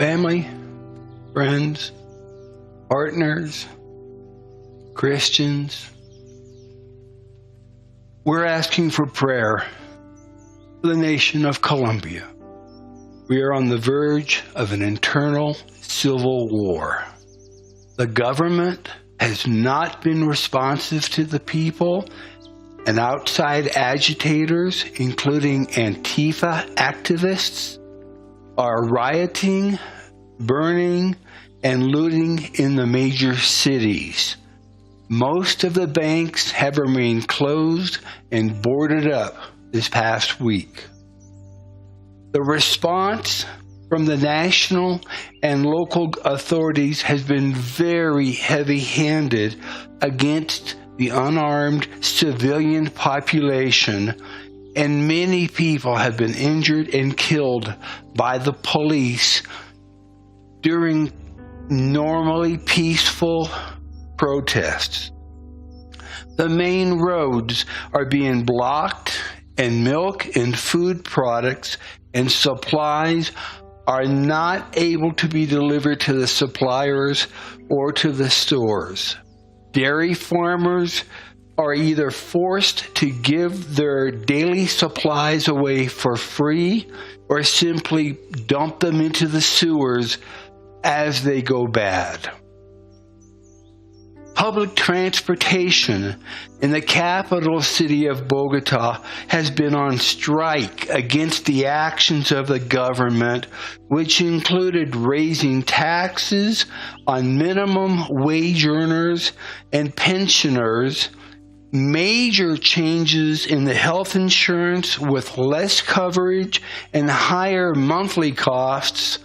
family, friends, partners, Christians, we're asking for prayer for the nation of Colombia. We are on the verge of an internal civil war. The government has not been responsive to the people, and outside agitators, including Antifa activists, are rioting, burning, and looting in the major cities. Most of the banks have remained closed and boarded up this past week. The response from the national and local authorities has been very heavy-handed against the unarmed civilian population, and many people have been injured and killed by the police during normally peaceful protests. The main roads are being blocked, and milk and food products and supplies are not able to be delivered to the suppliers or to the stores. Dairy farmers are either forced to give their daily supplies away for free or simply dump them into the sewers as they go bad. Public transportation in the capital city of Bogota has been on strike against the actions of the government, which included raising taxes on minimum wage earners and pensioners, major changes in the health insurance with less coverage and higher monthly costs,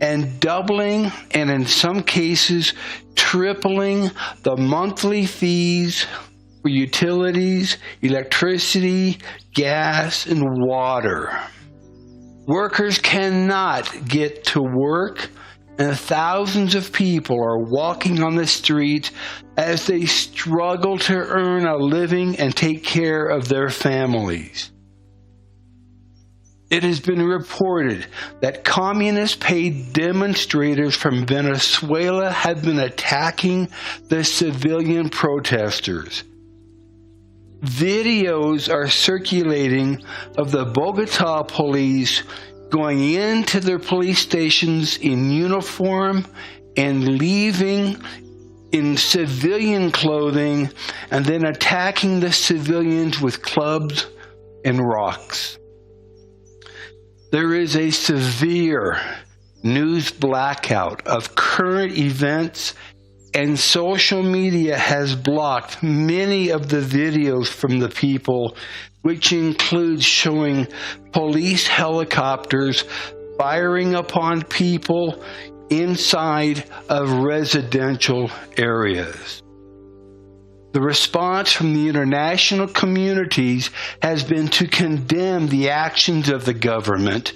and doubling, and in some cases tripling, the monthly fees for utilities, electricity, gas, and water. Workers cannot get to work, and thousands of people are walking on the streets as they struggle to earn a living and take care of their families. It has been reported that communist-paid demonstrators from Venezuela have been attacking the civilian protesters. Videos are circulating of the Bogota police going into their police stations in uniform and leaving in civilian clothing, and then attacking the civilians with clubs and rocks. There is a severe news blackout of current events, and social media has blocked many of the videos from the people, which includes showing police helicopters firing upon people inside of residential areas. The response from the international communities has been to condemn the actions of the government,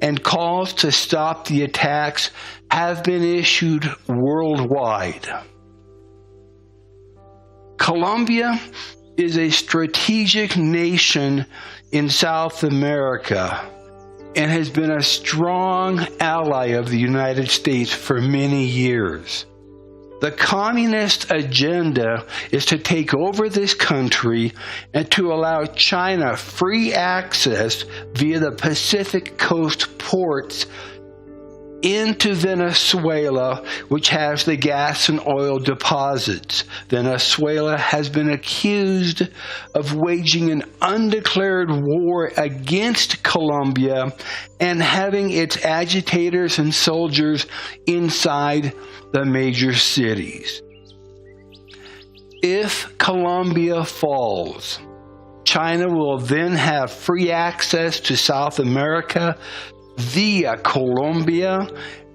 and calls to stop the attacks have been issued worldwide. Colombia is a strategic nation in South America and has been a strong ally of the United States for many years. The communist agenda is to take over this country and to allow China free access via the Pacific Coast ports into Venezuela, which has the gas and oil deposits. Venezuela has been accused of waging an undeclared war against Colombia and having its agitators and soldiers inside the major cities. If Colombia falls, China will then have free access to South America via Colombia,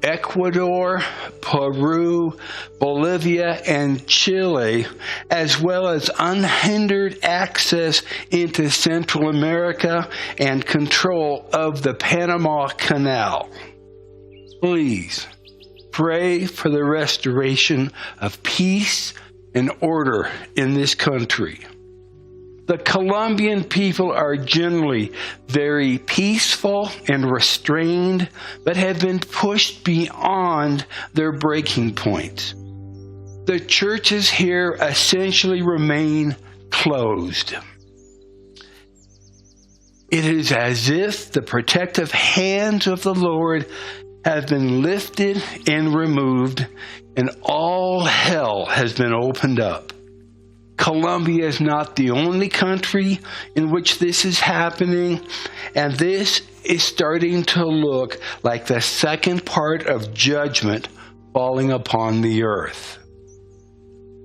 Ecuador, Peru, Bolivia, and Chile, as well as unhindered access into Central America and control of the Panama Canal. Please pray for the restoration of peace and order in this country. The Colombian people are generally very peaceful and restrained, but have been pushed beyond their breaking point. The churches here essentially remain closed. It is as if the protective hands of the Lord have been lifted and removed, and all hell has been opened up. Colombia is not the only country in which this is happening, and this is starting to look like the second part of judgment falling upon the earth.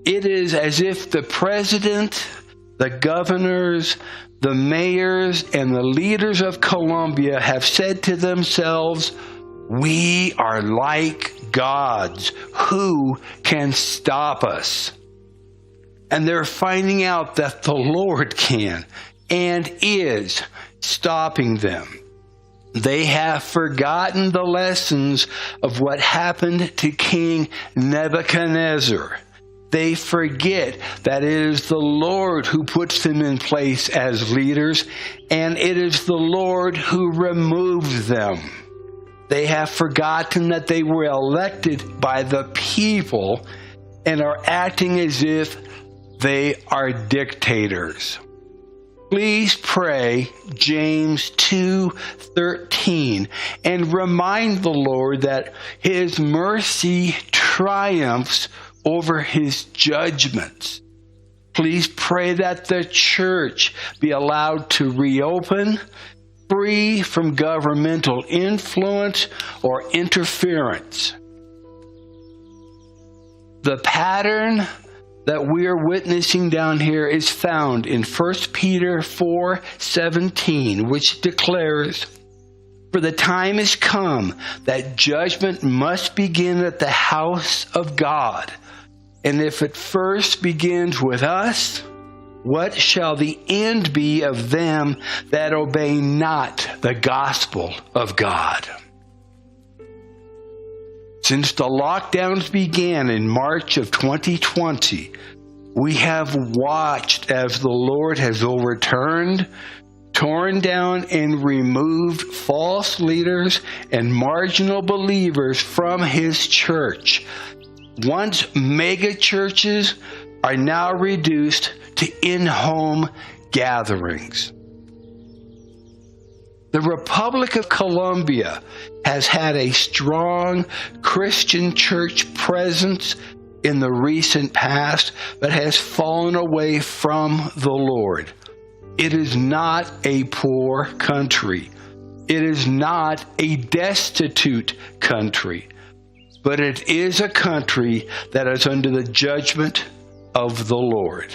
It is as if the president, the governors, the mayors, and the leaders of Colombia have said to themselves, "We are like gods. Who can stop us?" And they're finding out that the Lord can and is stopping them. They have forgotten the lessons of what happened to King Nebuchadnezzar. They forget that it is the Lord who puts them in place as leaders, and it is the Lord who removes them. They have forgotten that they were elected by the people and are acting as if they are dictators. Please pray James 2:13 and remind the Lord that His mercy triumphs over His judgments. Please pray that the church be allowed to reopen, free from governmental influence or interference. The pattern that we are witnessing down here is found in 1 Peter 4:17, which declares, "For the time is come that judgment must begin at the house of God. And if it first begins with us, what shall the end be of them that obey not the gospel of God?" Since the lockdowns began in March of 2020, we have watched as the Lord has overturned, torn down, and removed false leaders and marginal believers from His church. Once mega churches are now reduced to in-home gatherings. The Republic of Colombia has had a strong Christian church presence in the recent past, but has fallen away from the Lord. It is not a poor country. It is not a destitute country, but it is a country that is under the judgment of the Lord.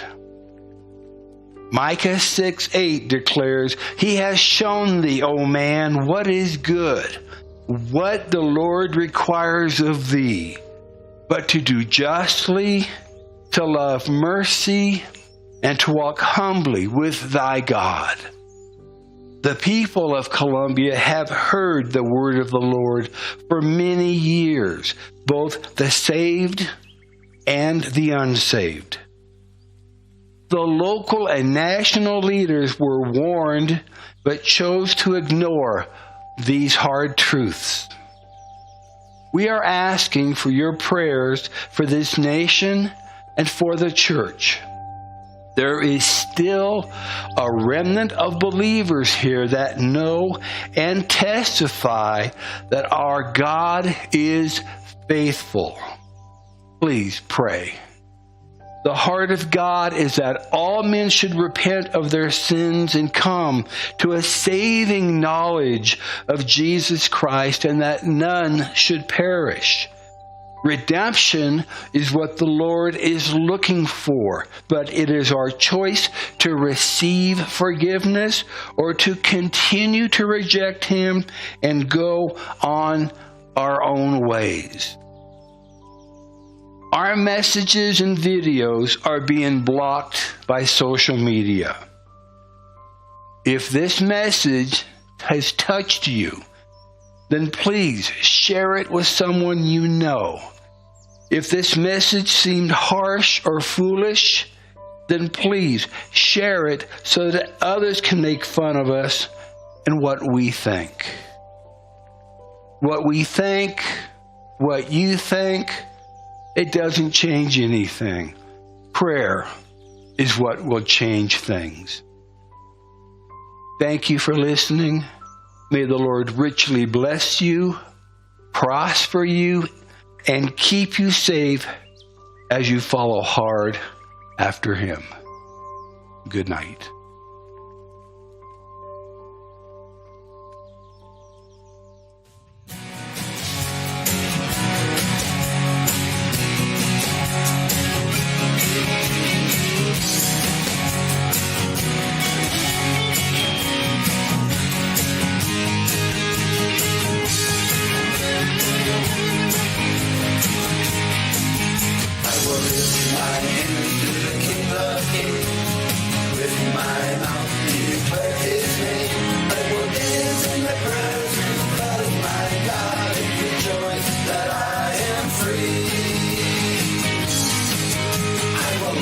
Micah 6:8 declares, "He has shown thee, O man, what is good, what the Lord requires of thee, but to do justly, to love mercy, and to walk humbly with thy God." The people of Colombia have heard the word of the Lord for many years, both the saved and the unsaved. The local and national leaders were warned, but chose to ignore these hard truths. We are asking for your prayers for this nation and for the church. There is still a remnant of believers here that know and testify that our God is faithful. Please pray. The heart of God is that all men should repent of their sins and come to a saving knowledge of Jesus Christ, and that none should perish. Redemption is what the Lord is looking for, but it is our choice to receive forgiveness or to continue to reject Him and go on our own ways. Our messages and videos are being blocked by social media. If this message has touched you, then please share it with someone you know. If this message seemed harsh or foolish, then please share it so that others can make fun of us and what we think. What we think, what you think, it doesn't change anything. Prayer is what will change things. Thank you for listening. May the Lord richly bless you, prosper you, and keep you safe as you follow hard after Him. Good night.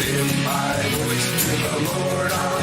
My voice to the Lord.